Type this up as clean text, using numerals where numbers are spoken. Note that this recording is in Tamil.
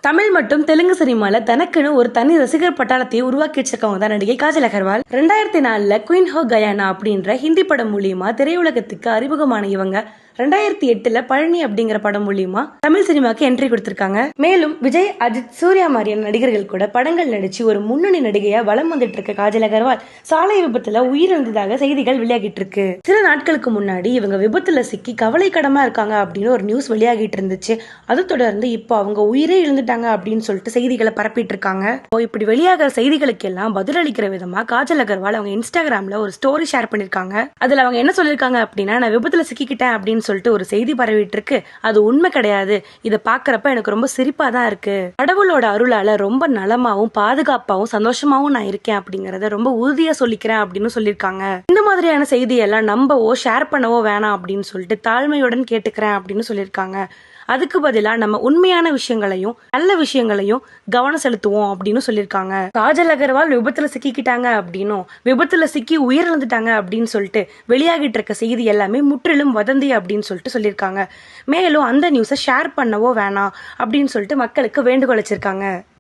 தமிழ் மற்றும் தெலுங்கு சினிமால தனக்குன்னு ஒரு தனி ரசிகர் பட்டாளத்தை உருவாக்கி வச்சிருக்கவங்க தான் நடிகை காஜல் அகர்வால். 2004 குயின் ஹோ கயானா அப்படின்ற ஹிந்தி படம் மூலியமா திரையுலகத்துக்கு அறிமுகமான இவங்க 2008 பழனி அப்படிங்கிற படம் மூலியமா தமிழ் சினிமாக்கு என்ட்ரி கொடுத்திருக்காங்க. மேலும் விஜய், அஜித், சூர்யா மாதிரியான நடிகர்கள் கூட படங்கள் நடிச்சு ஒரு முன்னணி நடிகையா வலம் வந்துட்டு இருக்க காஜல் அகர்வால் சாலை விபத்துல உயிரிழந்ததாக செய்திகள் வெளியாகிட்டு இருக்கு. சில நாட்களுக்கு முன்னாடி இவங்க விபத்துல சிக்கி கவலைக்கிடமா இருக்காங்க அப்படின்னு ஒரு நியூஸ் வெளியாகிட்டு இருந்துச்சு. அதை தொடர்ந்து இப்போ அவங்க உயிரே இழந்துட்டாங்க அப்படின்னு சொல்லிட்டு செய்திகளை பரப்பிட்டு இருக்காங்க. இப்படி வெளியாகிற செய்திகளுக்கு எல்லாம் பதிலளிக்கிற விதமா காஜல் அகர்வால் அவங்க இன்ஸ்டாகிராம்ல ஒரு ஸ்டோரி ஷேர் பண்ணிருக்காங்க. அதுல அவங்க என்ன சொல்லிருக்காங்க அப்படின்னா, நான் விபத்துல சிக்கிக்கிட்டேன் அப்படின்னு சொல்லிட்டு ஒரு செய்தி பரவிட்டு இருக்கு. அது உண்மை கிடையாது. இதை பாக்குறப்ப எனக்கு ரொம்ப சிரிப்பா தான் இருக்கு. கடவுளோட அருளால ரொம்ப நலமாவும் பாதுகாப்பாவும் சந்தோஷமாவும் நான் இருக்கேன் அப்படிங்கறத ரொம்ப உறுதியா சொல்லிக்கிறேன் அப்படின்னு சொல்லியிருக்காங்க. இந்த மாதிரியான செய்தியெல்லாம் நம்பவோ ஷேர் பண்ணவோ வேணாம் அப்படின்னு சொல்லிட்டு தாழ்மையுடன் கேட்டுக்கிறேன் அப்படின்னு சொல்லியிருக்காங்க. அதுக்கு பதிலா நம்ம உண்மையான விஷயங்களையும் நல்ல விஷயங்களையும் கவனம் செலுத்துவோம் அப்படின்னு சொல்லியிருக்காங்க. காஜல் அகர்வால் விபத்துல சிக்கிக்கிட்டாங்க அப்படின்னும் விபத்துல சிக்கி உயிரிழந்துட்டாங்க அப்படின்னு சொல்லிட்டு வெளியாகிட்டு இருக்க செய்தி எல்லாமே முற்றிலும் வதந்தி அப்படின்னு சொல்லிட்டு சொல்லியிருக்காங்க. மேலும் அந்த நியூஸை ஷேர் பண்ணவோ வேணாம் அப்படின்னு சொல்லிட்டு மக்களுக்கு வேண்டுகோள் வச்சிருக்காங்க.